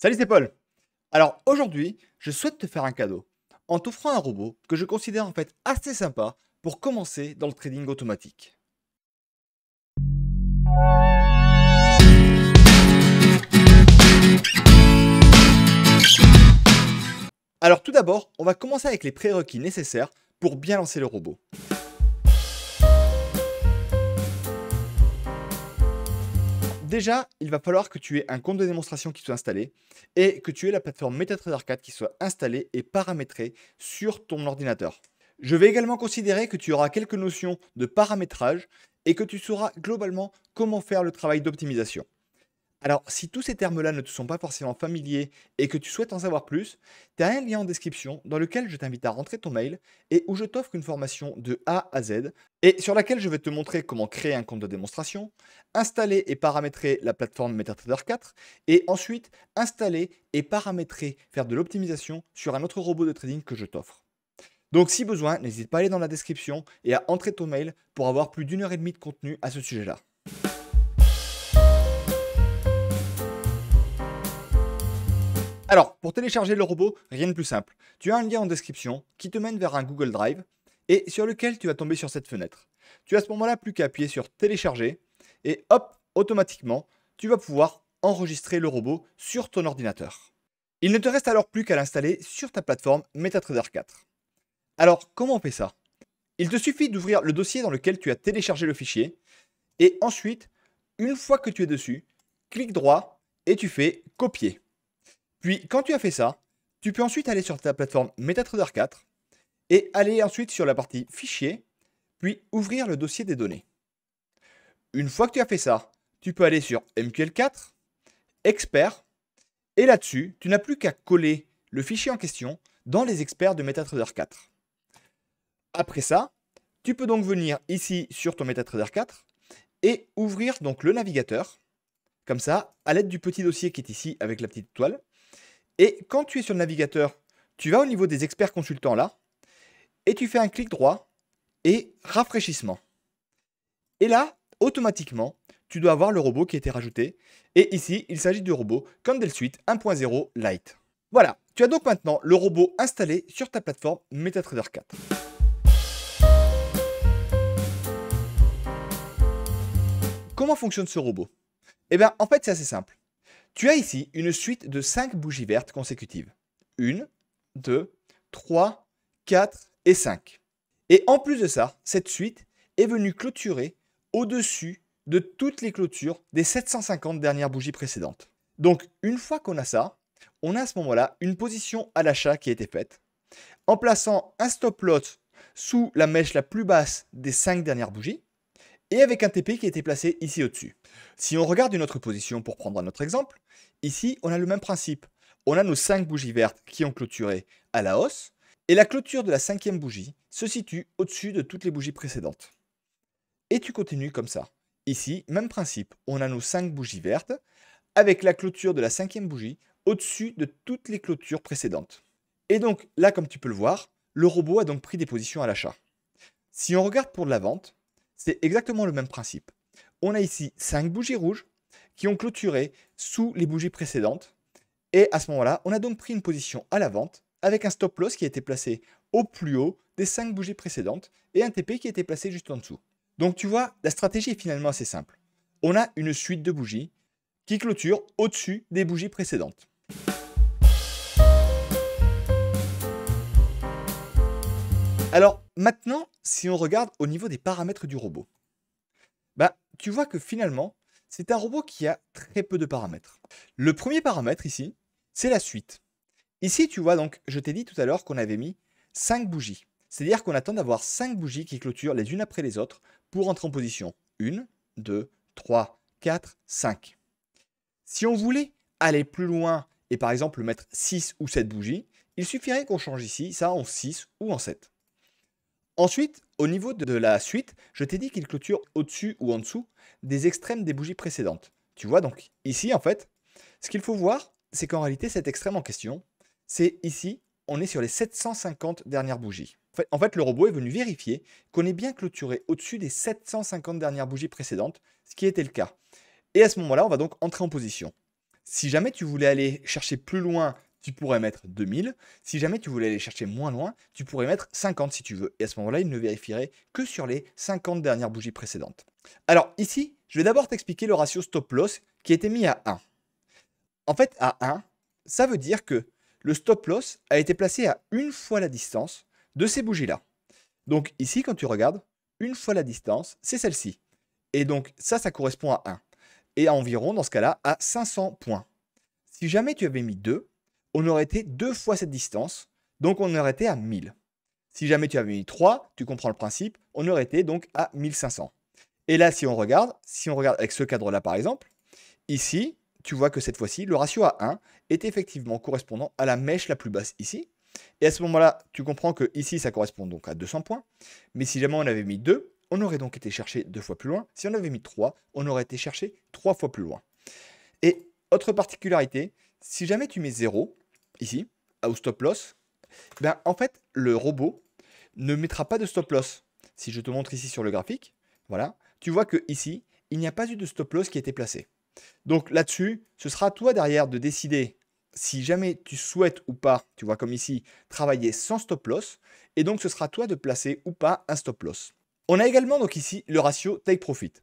Salut, c'est Paul. Alors aujourd'hui, je souhaite te faire un cadeau en t'offrant un robot que je considère en fait assez sympa pour commencer dans le trading automatique. Alors tout d'abord, on va commencer avec les prérequis nécessaires pour bien lancer le robot. Déjà, il va falloir que tu aies un compte de démonstration qui soit installé et que tu aies la plateforme MetaTrader 4 qui soit installée et paramétrée sur ton ordinateur. Je vais également considérer que tu auras quelques notions de paramétrage et que tu sauras globalement comment faire le travail d'optimisation. Alors, si tous ces termes-là ne te sont pas forcément familiers et que tu souhaites en savoir plus, tu as un lien en description dans lequel je t'invite à rentrer ton mail et où je t'offre une formation de A à Z et sur laquelle je vais te montrer comment créer un compte de démonstration, installer et paramétrer la plateforme MetaTrader 4 et ensuite installer et paramétrer, faire de l'optimisation sur un autre robot de trading que je t'offre. Donc si besoin, n'hésite pas à aller dans la description et à entrer ton mail pour avoir plus d'une heure et demie de contenu à ce sujet-là. Alors, pour télécharger le robot, rien de plus simple. Tu as un lien en description qui te mène vers un Google Drive et sur lequel tu vas tomber sur cette fenêtre. Tu as à ce moment-là plus qu'à appuyer sur télécharger et hop, automatiquement, tu vas pouvoir enregistrer le robot sur ton ordinateur. Il ne te reste alors plus qu'à l'installer sur ta plateforme MetaTrader 4. Alors, comment on fait ça? Il te suffit d'ouvrir le dossier dans lequel tu as téléchargé le fichier et ensuite, une fois que tu es dessus, clic droit et tu fais copier. Puis, quand tu as fait ça, tu peux ensuite aller sur ta plateforme MetaTrader 4 et aller ensuite sur la partie fichier, puis ouvrir le dossier des données. Une fois que tu as fait ça, tu peux aller sur MQL4, Expert, et là-dessus, tu n'as plus qu'à coller le fichier en question dans les experts de MetaTrader 4. Après ça, tu peux donc venir ici sur ton MetaTrader 4 et ouvrir donc le navigateur, comme ça, à l'aide du petit dossier qui est ici avec la petite étoile. Et quand tu es sur le navigateur, tu vas au niveau des experts consultants là, et tu fais un clic droit et rafraîchissement. Et là, automatiquement, tu dois avoir le robot qui a été rajouté. Et ici, il s'agit du robot Candle Suite 1.0 Lite. Voilà, tu as donc maintenant le robot installé sur ta plateforme MetaTrader 4. Comment fonctionne ce robot? Eh bien, en fait, c'est assez simple. Tu as ici une suite de 5 bougies vertes consécutives. 1, 2, 3, 4 et 5. Et en plus de ça, cette suite est venue clôturer au-dessus de toutes les clôtures des 750 dernières bougies précédentes. Donc, une fois qu'on a ça, on a à ce moment-là une position à l'achat qui a été faite en plaçant un stop loss sous la mèche la plus basse des 5 dernières bougies et avec un TP qui a été placé ici au-dessus. Si on regarde une autre position pour prendre un autre exemple, ici on a le même principe. On a nos 5 bougies vertes qui ont clôturé à la hausse et la clôture de la 5e bougie se situe au-dessus de toutes les bougies précédentes. Et tu continues comme ça. Ici, même principe, on a nos 5 bougies vertes avec la clôture de la 5e bougie au-dessus de toutes les clôtures précédentes. Et donc là, comme tu peux le voir, le robot a donc pris des positions à l'achat. Si on regarde pour de la vente, c'est exactement le même principe. On a ici 5 bougies rouges qui ont clôturé sous les bougies précédentes. Et à ce moment-là, on a donc pris une position à la vente avec un stop loss qui a été placé au plus haut des 5 bougies précédentes et un TP qui a été placé juste en dessous. Donc tu vois, la stratégie est finalement assez simple. On a une suite de bougies qui clôturent au-dessus des bougies précédentes. Alors maintenant, si on regarde au niveau des paramètres du robot, tu vois que finalement, c'est un robot qui a très peu de paramètres. Le premier paramètre ici, c'est la suite. Ici, tu vois donc, je t'ai dit tout à l'heure qu'on avait mis 5 bougies. C'est-à-dire qu'on attend d'avoir 5 bougies qui clôturent les unes après les autres pour entrer en position. 1, 2, 3, 4, 5. Si on voulait aller plus loin et par exemple mettre 6 ou 7 bougies, il suffirait qu'on change ici ça en 6 ou en 7. Ensuite, au niveau de la suite, je t'ai dit qu'il clôture au-dessus ou en dessous des extrêmes des bougies précédentes. Tu vois donc ici en fait, ce qu'il faut voir, c'est qu'en réalité cet extrême en question, c'est ici, on est sur les 750 dernières bougies. En fait, le robot est venu vérifier qu'on est bien clôturé au-dessus des 750 dernières bougies précédentes, ce qui était le cas. Et à ce moment-là, on va donc entrer en position. Si jamais tu voulais aller chercher plus loin, tu pourrais mettre 2000. Si jamais tu voulais aller chercher moins loin, tu pourrais mettre 50 si tu veux. Et à ce moment-là, il ne vérifierait que sur les 50 dernières bougies précédentes. Alors ici, je vais d'abord t'expliquer le ratio stop-loss qui a été mis à 1. En fait, à 1, ça veut dire que le stop-loss a été placé à une fois la distance de ces bougies-là. Donc ici, quand tu regardes, une fois la distance, c'est celle-ci. Et donc ça correspond à 1. Et à environ, dans ce cas-là, à 500 points. Si jamais tu avais mis 2, on aurait été 2 fois cette distance, donc on aurait été à 1000. Si jamais tu avais mis 3, tu comprends le principe, on aurait été donc à 1500. Et là, si on regarde avec ce cadre-là par exemple, ici, tu vois que cette fois-ci, le ratio à 1 est effectivement correspondant à la mèche la plus basse ici. Et à ce moment-là, tu comprends que ici, ça correspond donc à 200 points. Mais si jamais on avait mis 2, on aurait donc été chercher 2 fois plus loin. Si on avait mis 3, on aurait été chercher 3 fois plus loin. Et autre particularité, si jamais tu mets 0, ici, au stop loss, ben en fait, le robot ne mettra pas de stop loss. Si je te montre ici sur le graphique, voilà, tu vois que ici, il n'y a pas eu de stop loss qui a été placé. Donc là-dessus, ce sera à toi derrière de décider si jamais tu souhaites ou pas, tu vois comme ici, travailler sans stop loss. Et donc ce sera à toi de placer ou pas un stop loss. On a également donc ici le ratio take profit.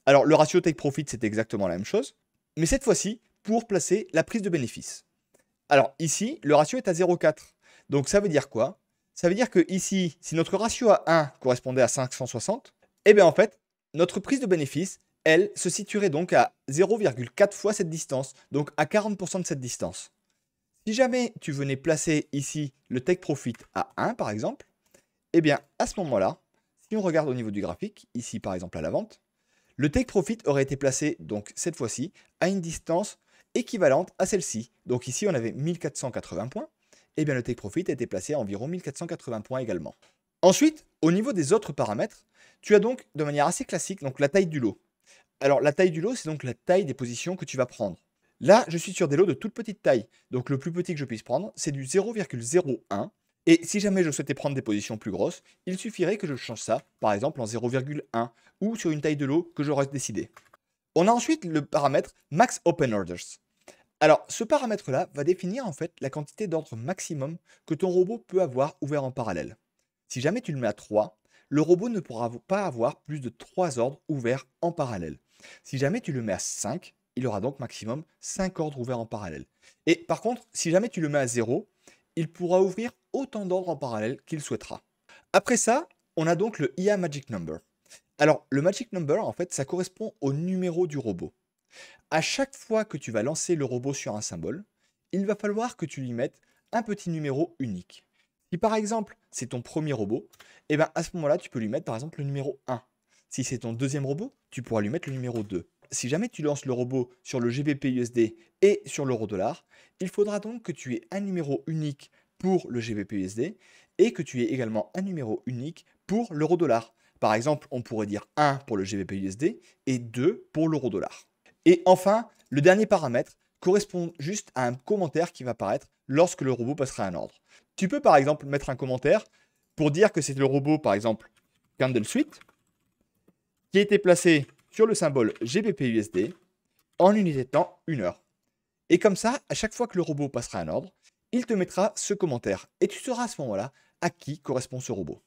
Alors le ratio take profit, c'est exactement la même chose, mais cette fois-ci pour placer la prise de bénéfice. Alors ici, le ratio est à 0,4. Donc ça veut dire quoi? Ça veut dire que ici, si notre ratio à 1 correspondait à 560, eh bien en fait, notre prise de bénéfice, elle, se situerait donc à 0,4 fois cette distance, donc à 40% de cette distance. Si jamais tu venais placer ici le take profit à 1 par exemple, eh bien à ce moment-là, si on regarde au niveau du graphique, ici par exemple à la vente, le take profit aurait été placé donc cette fois-ci à une distance équivalente à celle-ci. Donc ici on avait 1480 points, et bien le take profit a été placé à environ 1480 points également. Ensuite, au niveau des autres paramètres, tu as donc de manière assez classique donc la taille du lot. Alors la taille du lot, c'est donc la taille des positions que tu vas prendre. Là, je suis sur des lots de toute petite taille. Donc le plus petit que je puisse prendre, c'est du 0,01. Et si jamais je souhaitais prendre des positions plus grosses, il suffirait que je change ça, par exemple en 0,1 ou sur une taille de lot que j'aurais décidé. On a ensuite le paramètre Max Open Orders. Alors ce paramètre-là va définir en fait la quantité d'ordres maximum que ton robot peut avoir ouvert en parallèle. Si jamais tu le mets à 3, le robot ne pourra pas avoir plus de 3 ordres ouverts en parallèle. Si jamais tu le mets à 5, il aura donc maximum 5 ordres ouverts en parallèle. Et par contre, si jamais tu le mets à 0, il pourra ouvrir autant d'ordres en parallèle qu'il souhaitera. Après ça, on a donc le IA Magic Number. Alors, le Magic Number, en fait, ça correspond au numéro du robot. À chaque fois que tu vas lancer le robot sur un symbole, il va falloir que tu lui mettes un petit numéro unique. Si par exemple, c'est ton premier robot, eh ben, à ce moment-là, tu peux lui mettre par exemple le numéro 1. Si c'est ton deuxième robot, tu pourras lui mettre le numéro 2. Si jamais tu lances le robot sur le GBP USD et sur l'euro-dollar, il faudra donc que tu aies un numéro unique pour le GBP USD et que tu aies également un numéro unique pour l'euro-dollar. Par exemple, on pourrait dire 1 pour le GBP USD et 2 pour l'euro-dollar. Et enfin, le dernier paramètre correspond juste à un commentaire qui va apparaître lorsque le robot passera un ordre. Tu peux par exemple mettre un commentaire pour dire que c'est le robot, par exemple, Candle Suite, qui a été placé sur le symbole GBP/USD en unité de temps 1 heure. Et comme ça, à chaque fois que le robot passera un ordre, il te mettra ce commentaire et tu sauras à ce moment-là à qui correspond ce robot.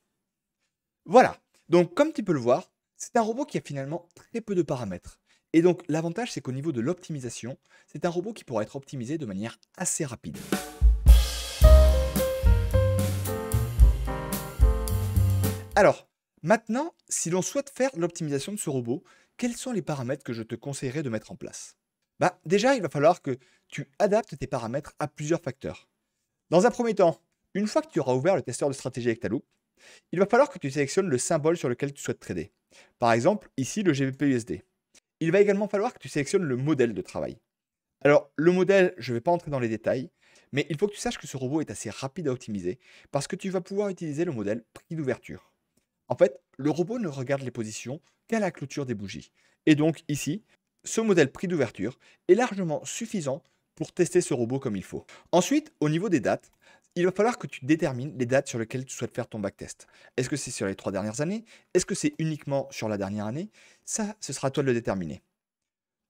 Voilà, donc comme tu peux le voir, c'est un robot qui a finalement très peu de paramètres. Et donc l'avantage, c'est qu'au niveau de l'optimisation, c'est un robot qui pourra être optimisé de manière assez rapide. Alors, maintenant, si l'on souhaite faire l'optimisation de ce robot, quels sont les paramètres que je te conseillerais de mettre en place? Déjà, il va falloir que tu adaptes tes paramètres à plusieurs facteurs. Dans un premier temps, une fois que tu auras ouvert le testeur de stratégie avec ta loupe, il va falloir que tu sélectionnes le symbole sur lequel tu souhaites trader. Par exemple, ici, le GBP/USD. Il va également falloir que tu sélectionnes le modèle de travail. Alors, le modèle, je ne vais pas entrer dans les détails, mais il faut que tu saches que ce robot est assez rapide à optimiser parce que tu vas pouvoir utiliser le modèle prix d'ouverture. En fait, le robot ne regarde les positions qu'à la clôture des bougies. Et donc ici, ce modèle prix d'ouverture est largement suffisant pour tester ce robot comme il faut. Ensuite, au niveau des dates, il va falloir que tu détermines les dates sur lesquelles tu souhaites faire ton backtest. Est-ce que c'est sur les 3 dernières années? Est-ce que c'est uniquement sur la dernière année? Ça, ce sera à toi de le déterminer.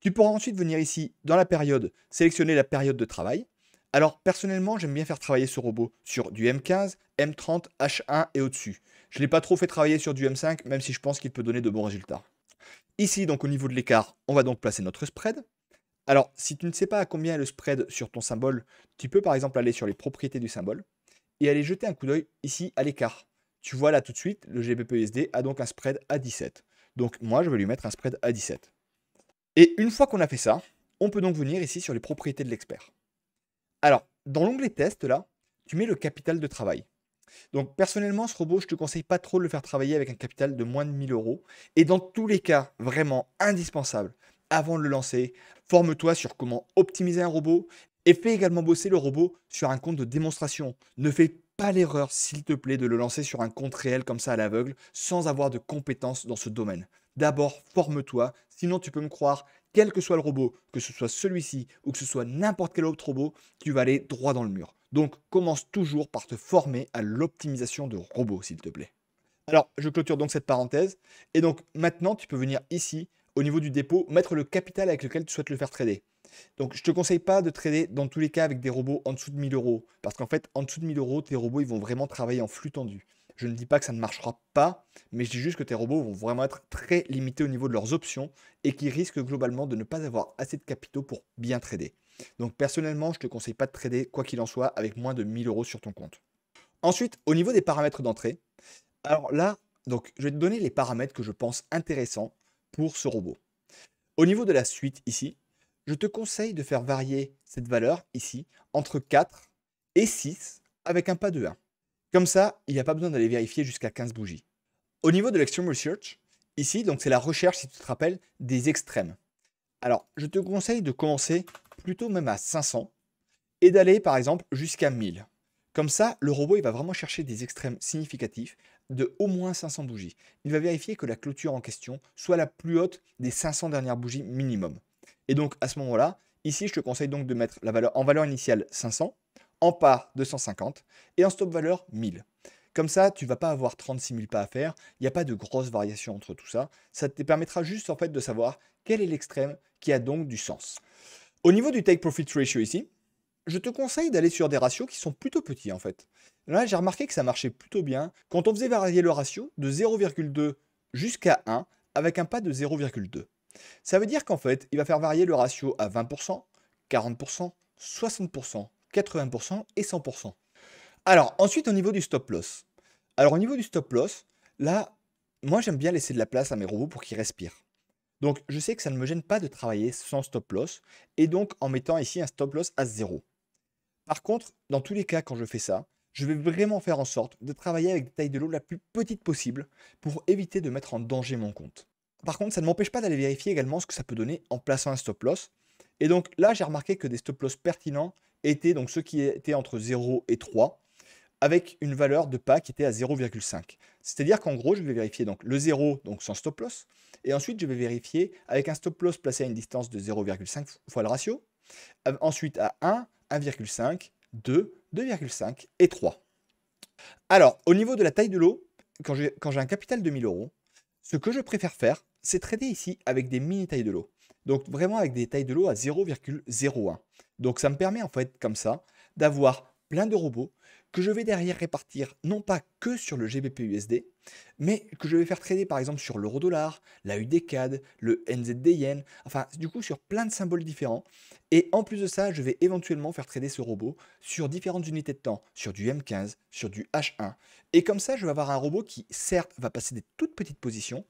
Tu pourras ensuite venir ici dans la période, sélectionner la période de travail. Alors personnellement, j'aime bien faire travailler ce robot sur du M15, M30, H1 et au-dessus. Je ne l'ai pas trop fait travailler sur du M5, même si je pense qu'il peut donner de bons résultats. Ici, donc au niveau de l'écart, on va donc placer notre spread. Alors, si tu ne sais pas à combien est le spread sur ton symbole, tu peux par exemple aller sur les propriétés du symbole et aller jeter un coup d'œil ici à l'écart. Tu vois là tout de suite, le GBP-USD a donc un spread à 17. Donc moi, je vais lui mettre un spread à 17. Et une fois qu'on a fait ça, on peut donc venir ici sur les propriétés de l'expert. Alors, dans l'onglet test, là, tu mets le capital de travail. Donc, personnellement, ce robot, je ne te conseille pas trop de le faire travailler avec un capital de moins de 1000 euros. Et dans tous les cas, vraiment indispensable, avant de le lancer, forme-toi sur comment optimiser un robot et fais également bosser le robot sur un compte de démonstration. Ne fais pas l'erreur, s'il te plaît, de le lancer sur un compte réel comme ça à l'aveugle, sans avoir de compétences dans ce domaine. D'abord, forme-toi, sinon tu peux me croire, quel que soit le robot, que ce soit celui-ci ou que ce soit n'importe quel autre robot, tu vas aller droit dans le mur. Donc, commence toujours par te former à l'optimisation de robots, s'il te plaît. Alors, je clôture donc cette parenthèse. Et donc, maintenant, tu peux venir ici, au niveau du dépôt, mettre le capital avec lequel tu souhaites le faire trader. Donc, je ne te conseille pas de trader dans tous les cas avec des robots en dessous de 1000 euros. Parce qu'en fait, en dessous de 1000 euros, tes robots, ils vont vraiment travailler en flux tendu. Je ne dis pas que ça ne marchera pas, mais je dis juste que tes robots vont vraiment être très limités au niveau de leurs options et qui risquent globalement de ne pas avoir assez de capitaux pour bien trader. Donc personnellement, je ne te conseille pas de trader, quoi qu'il en soit, avec moins de 1000 euros sur ton compte. Ensuite, au niveau des paramètres d'entrée, alors là, donc, je vais te donner les paramètres que je pense intéressants pour ce robot. Au niveau de la suite ici, je te conseille de faire varier cette valeur ici entre 4 et 6 avec un pas de 1. Comme ça, il n'y a pas besoin d'aller vérifier jusqu'à 15 bougies. Au niveau de l'Extreme Research, ici, donc c'est la recherche, si tu te rappelles, des extrêmes. Alors, je te conseille de commencer plutôt même à 500 et d'aller par exemple jusqu'à 1000. Comme ça, le robot il va vraiment chercher des extrêmes significatifs de au moins 500 bougies. Il va vérifier que la clôture en question soit la plus haute des 500 dernières bougies minimum. Et donc à ce moment-là, ici je te conseille donc de mettre la valeur en valeur initiale 500, en part 250 et en stop valeur 1000. Comme ça, tu ne vas pas avoir 36 000 pas à faire, il n'y a pas de grosse variation entre tout ça. Ça te permettra juste en fait de savoir quel est l'extrême qui a donc du sens. Au niveau du Take Profit Ratio ici, je te conseille d'aller sur des ratios qui sont plutôt petits en fait. Là, j'ai remarqué que ça marchait plutôt bien quand on faisait varier le ratio de 0,2 jusqu'à 1 avec un pas de 0,2. Ça veut dire qu'en fait, il va faire varier le ratio à 20%, 40%, 60%, 80% et 100%. Alors, ensuite, au niveau du stop loss. Alors, au niveau du stop loss, là, moi, j'aime bien laisser de la place à mes robots pour qu'ils respirent. Donc, je sais que ça ne me gêne pas de travailler sans stop loss et donc en mettant ici un stop loss à 0. Par contre, dans tous les cas, quand je fais ça, je vais vraiment faire en sorte de travailler avec des tailles de lot la plus petite possible pour éviter de mettre en danger mon compte. Par contre, ça ne m'empêche pas d'aller vérifier également ce que ça peut donner en plaçant un stop loss. Et donc là, j'ai remarqué que des stop loss pertinents étaient donc ceux qui étaient entre 0 et 3 avec une valeur de pas qui était à 0,5. C'est-à-dire qu'en gros, je vais vérifier donc le 0 donc sans stop loss et ensuite je vais vérifier avec un stop loss placé à une distance de 0,5 fois le ratio. Ensuite à 1, 1,5, 2, 2,5 et 3. Alors, au niveau de la taille de lot, quand j'ai un capital de 1000 euros, ce que je préfère faire, c'est trader ici avec des mini tailles de lot. Donc vraiment avec des tailles de lot à 0,01. Donc ça me permet en fait comme ça d'avoir plein de robots que je vais derrière répartir non pas que sur le GBP-USD, mais que je vais faire trader par exemple sur l'euro-dollar, la UD-CAD, le NZD-Yen, enfin du coup sur plein de symboles différents. Et en plus de ça, je vais éventuellement faire trader ce robot sur différentes unités de temps, sur du M15, sur du H1. Et comme ça, je vais avoir un robot qui certes va passer des toutes petites positions,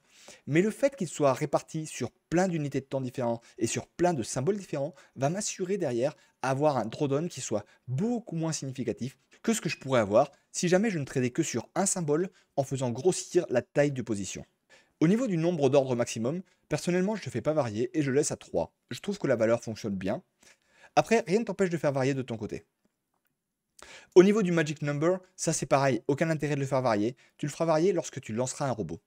mais le fait qu'il soit réparti sur plein d'unités de temps différents et sur plein de symboles différents va m'assurer derrière avoir un drawdown qui soit beaucoup moins significatif que ce que je pourrais avoir si jamais je ne tradais que sur un symbole en faisant grossir la taille de position. Au niveau du nombre d'ordres maximum, personnellement je ne le fais pas varier et je le laisse à 3. Je trouve que la valeur fonctionne bien. Après, rien ne t'empêche de faire varier de ton côté. Au niveau du magic number, ça c'est pareil, aucun intérêt de le faire varier. Tu le feras varier lorsque tu lanceras un robot.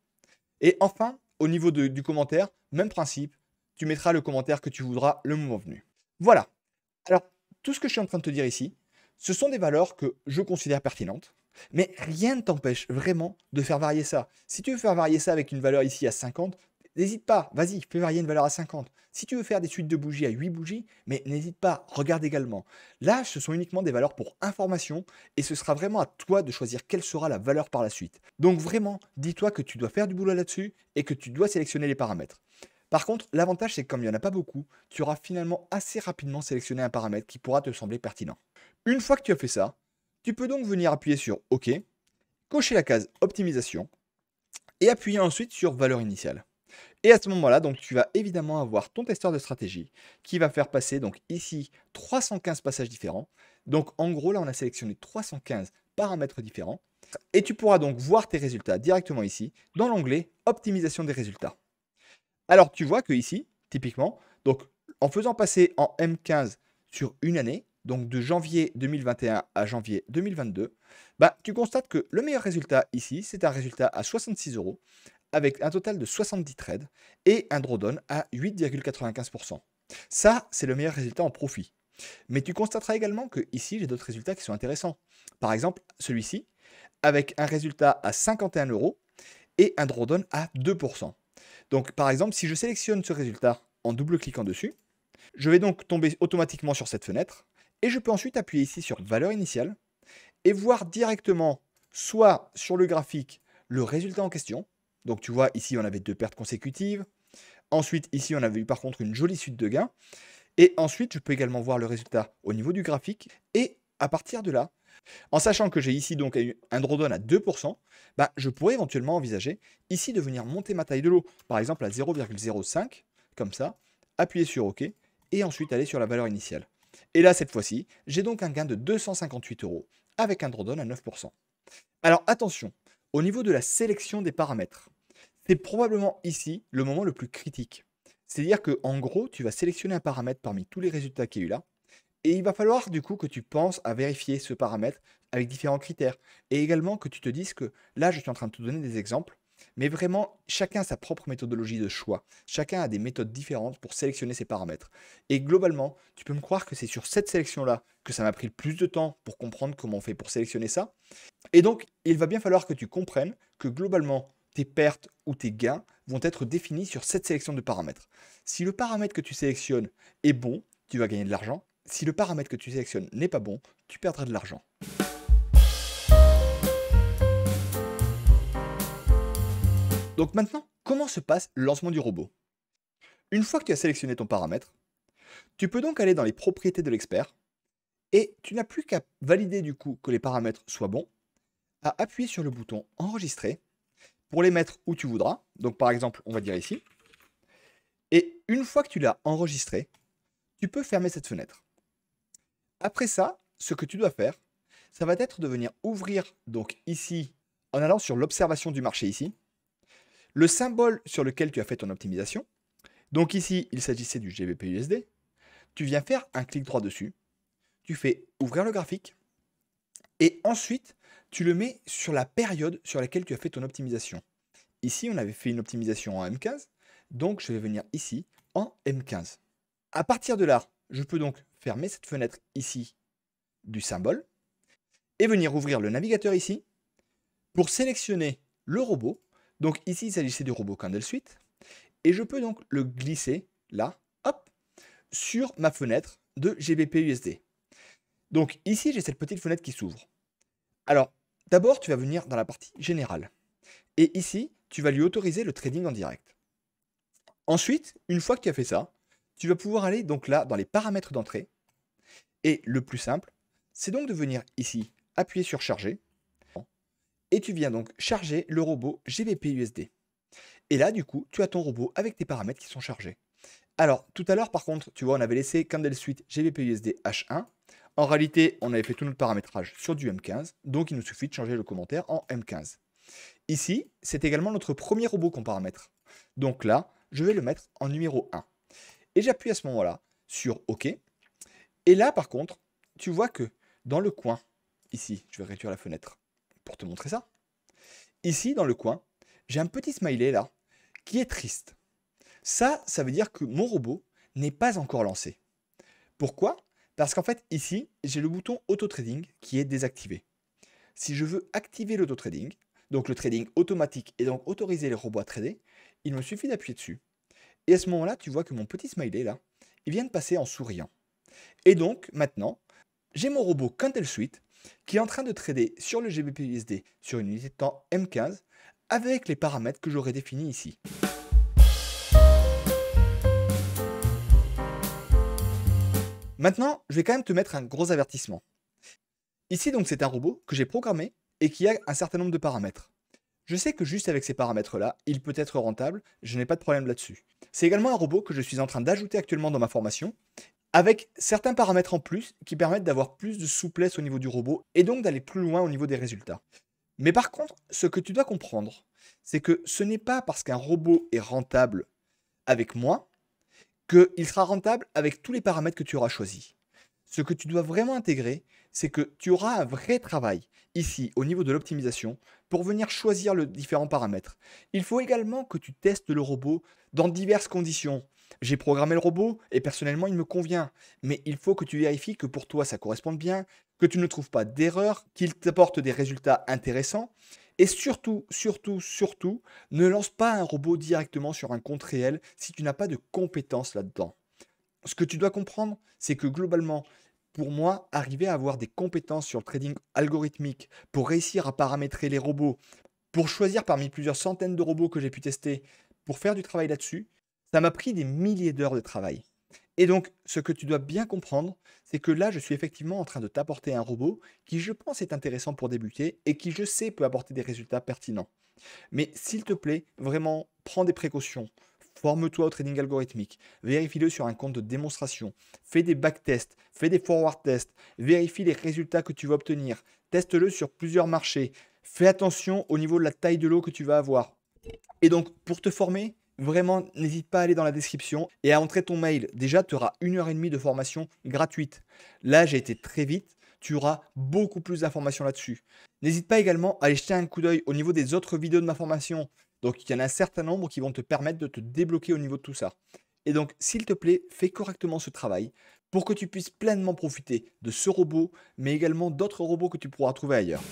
Et enfin, au niveau du commentaire, même principe, tu mettras le commentaire que tu voudras le moment venu. Voilà. Alors, tout ce que je suis en train de te dire ici, ce sont des valeurs que je considère pertinentes, mais rien ne t'empêche vraiment de faire varier ça. Si tu veux faire varier ça avec une valeur ici à 50, n'hésite pas, vas-y, fais varier une valeur à 50. Si tu veux faire des suites de bougies à 8 bougies, mais n'hésite pas, regarde également. Là, ce sont uniquement des valeurs pour information et ce sera vraiment à toi de choisir quelle sera la valeur par la suite. Donc vraiment, dis-toi que tu dois faire du boulot là-dessus et que tu dois sélectionner les paramètres. Par contre, l'avantage, c'est que comme il n'y en a pas beaucoup, tu auras finalement assez rapidement sélectionné un paramètre qui pourra te sembler pertinent. Une fois que tu as fait ça, tu peux donc venir appuyer sur OK, cocher la case optimisation et appuyer ensuite sur valeur initiale. Et à ce moment-là, donc tu vas évidemment avoir ton testeur de stratégie qui va faire passer donc ici 315 passages différents. Donc en gros, là, on a sélectionné 315 paramètres différents. Et tu pourras donc voir tes résultats directement ici dans l'onglet optimisation des résultats. Alors tu vois que ici, typiquement, donc en faisant passer en M15 sur une année, donc de janvier 2021 à janvier 2022, bah, tu constates que le meilleur résultat ici, c'est un résultat à 66 euros avec un total de 70 trades et un drawdown à 8,95%. Ça, c'est le meilleur résultat en profit. Mais tu constateras également que ici, j'ai d'autres résultats qui sont intéressants. Par exemple, celui-ci, avec un résultat à 51 euros et un drawdown à 2%. Donc, par exemple, si je sélectionne ce résultat en double-cliquant dessus, je vais donc tomber automatiquement sur cette fenêtre et je peux ensuite appuyer ici sur valeur initiale et voir directement soit sur le graphique le résultat en question. Donc tu vois, ici on avait 2 pertes consécutives. Ensuite, ici on avait eu par contre une jolie suite de gains. Et ensuite, je peux également voir le résultat au niveau du graphique. Et à partir de là, en sachant que j'ai ici donc un drawdown à 2%, bah, je pourrais éventuellement envisager ici de venir monter ma taille de lot, par exemple à 0,05, comme ça, appuyer sur OK, et ensuite aller sur la valeur initiale. Et là, cette fois-ci, j'ai donc un gain de 258 euros avec un drawdown à 9%. Alors attention, au niveau de la sélection des paramètres, c'est probablement ici le moment le plus critique. C'est-à-dire que en gros, tu vas sélectionner un paramètre parmi tous les résultats qu'il y a eu là, et il va falloir du coup que tu penses à vérifier ce paramètre avec différents critères. Et également que tu te dises que là, je suis en train de te donner des exemples, mais vraiment, chacun a sa propre méthodologie de choix. Chacun a des méthodes différentes pour sélectionner ses paramètres. Et globalement, tu peux me croire que c'est sur cette sélection-là que ça m'a pris le plus de temps pour comprendre comment on fait pour sélectionner ça. Et donc, il va bien falloir que tu comprennes que globalement, tes pertes ou tes gains vont être définis sur cette sélection de paramètres. Si le paramètre que tu sélectionnes est bon, tu vas gagner de l'argent. Si le paramètre que tu sélectionnes n'est pas bon, tu perdras de l'argent. Donc maintenant, comment se passe le lancement du robot? Une fois que tu as sélectionné ton paramètre, tu peux donc aller dans les propriétés de l'expert et tu n'as plus qu'à valider du coup que les paramètres soient bons, à appuyer sur le bouton enregistrer pour les mettre où tu voudras. Donc par exemple, on va dire ici. Et une fois que tu l'as enregistré, tu peux fermer cette fenêtre. Après ça, ce que tu dois faire, ça va être de venir ouvrir donc ici, en allant sur l'observation du marché ici, le symbole sur lequel tu as fait ton optimisation. Donc ici, il s'agissait du GBP/USD. Tu viens faire un clic droit dessus. Tu fais ouvrir le graphique. Et ensuite, tu le mets sur la période sur laquelle tu as fait ton optimisation. Ici, on avait fait une optimisation en M15. Donc, je vais venir ici en M15. À partir de là, je peux donc fermer cette fenêtre ici du symbole et venir ouvrir le navigateur ici pour sélectionner le robot. Donc ici, il s'agissait du robot Candle Suite. Et je peux donc le glisser là, hop, sur ma fenêtre de GBP/USD. Donc ici, j'ai cette petite fenêtre qui s'ouvre. Alors, d'abord, tu vas venir dans la partie générale. Et ici, tu vas lui autoriser le trading en direct. Ensuite, une fois que tu as fait ça, tu vas pouvoir aller donc là dans les paramètres d'entrée. Et le plus simple, c'est donc de venir ici, appuyer sur charger. Et tu viens donc charger le robot GBP/USD. Et là, du coup, tu as ton robot avec tes paramètres qui sont chargés. Alors, tout à l'heure, par contre, tu vois, on avait laissé Candle Suite GBP/USD H1. En réalité, on avait fait tout notre paramétrage sur du M15. Donc, il nous suffit de changer le commentaire en M15. Ici, c'est également notre premier robot qu'on paramètre. Donc là, je vais le mettre en numéro 1. Et j'appuie à ce moment-là sur OK. Et là, par contre, tu vois que dans le coin, ici, je vais réduire la fenêtre pour te montrer ça. Ici, dans le coin, j'ai un petit smiley là qui est triste. Ça veut dire que mon robot n'est pas encore lancé. Pourquoi? Parce qu'en fait, ici, j'ai le bouton auto-trading qui est désactivé. Si je veux activer l'auto-trading, donc le trading automatique et donc autoriser les robots à trader, il me suffit d'appuyer dessus. Et à ce moment-là, tu vois que mon petit smiley là, il vient de passer en souriant. Et donc, maintenant, j'ai mon robot Cantel Suite qui est en train de trader sur le GBP/USD sur une unité de temps M15 avec les paramètres que j'aurais définis ici. Maintenant, je vais quand même te mettre un gros avertissement. Ici, donc, c'est un robot que j'ai programmé et qui a un certain nombre de paramètres. Je sais que juste avec ces paramètres-là, il peut être rentable, je n'ai pas de problème là-dessus. C'est également un robot que je suis en train d'ajouter actuellement dans ma formation, avec certains paramètres en plus qui permettent d'avoir plus de souplesse au niveau du robot et donc d'aller plus loin au niveau des résultats. Mais par contre, ce que tu dois comprendre, c'est que ce n'est pas parce qu'un robot est rentable avec moi qu'il sera rentable avec tous les paramètres que tu auras choisis. Ce que tu dois vraiment intégrer, c'est que tu auras un vrai travail ici au niveau de l'optimisation pour venir choisir les différents paramètres. Il faut également que tu testes le robot dans diverses conditions. J'ai programmé le robot et personnellement il me convient, mais il faut que tu vérifies que pour toi ça corresponde bien, que tu ne trouves pas d'erreur, qu'il t'apporte des résultats intéressants et surtout, ne lance pas un robot directement sur un compte réel si tu n'as pas de compétences là-dedans. Ce que tu dois comprendre, c'est que globalement, pour moi, arriver à avoir des compétences sur le trading algorithmique, pour réussir à paramétrer les robots, pour choisir parmi plusieurs centaines de robots que j'ai pu tester, pour faire du travail là-dessus, ça m'a pris des milliers d'heures de travail. Et donc, ce que tu dois bien comprendre, c'est que là, je suis effectivement en train de t'apporter un robot qui, je pense, est intéressant pour débuter et qui, je sais, peut apporter des résultats pertinents. Mais s'il te plaît, vraiment, prends des précautions. Forme-toi au trading algorithmique. Vérifie-le sur un compte de démonstration. Fais des backtests, fais des forward tests. Vérifie les résultats que tu vas obtenir. Teste-le sur plusieurs marchés. Fais attention au niveau de la taille de lot que tu vas avoir. Et donc, pour te former, vraiment, n'hésite pas à aller dans la description et à entrer ton mail. Déjà, tu auras 1h30 de formation gratuite. Là, j'ai été très vite. Tu auras beaucoup plus d'informations là-dessus. N'hésite pas également à aller jeter un coup d'œil au niveau des autres vidéos de ma formation. Donc, il y en a un certain nombre qui vont te permettre de te débloquer au niveau de tout ça. Et donc, s'il te plaît, fais correctement ce travail pour que tu puisses pleinement profiter de ce robot, mais également d'autres robots que tu pourras trouver ailleurs.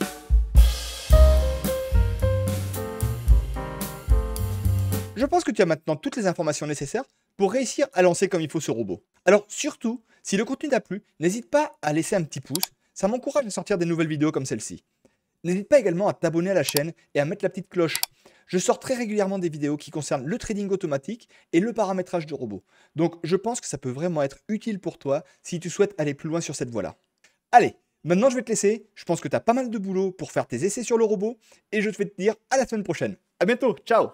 Je pense que tu as maintenant toutes les informations nécessaires pour réussir à lancer comme il faut ce robot. Alors surtout, si le contenu t'a plu, n'hésite pas à laisser un petit pouce, ça m'encourage à sortir des nouvelles vidéos comme celle-ci. N'hésite pas également à t'abonner à la chaîne et à mettre la petite cloche. Je sors très régulièrement des vidéos qui concernent le trading automatique et le paramétrage de robots. Donc je pense que ça peut vraiment être utile pour toi si tu souhaites aller plus loin sur cette voie-là. Allez, maintenant je vais te laisser, je pense que tu as pas mal de boulot pour faire tes essais sur le robot et je vais te dire à la semaine prochaine. A bientôt, ciao!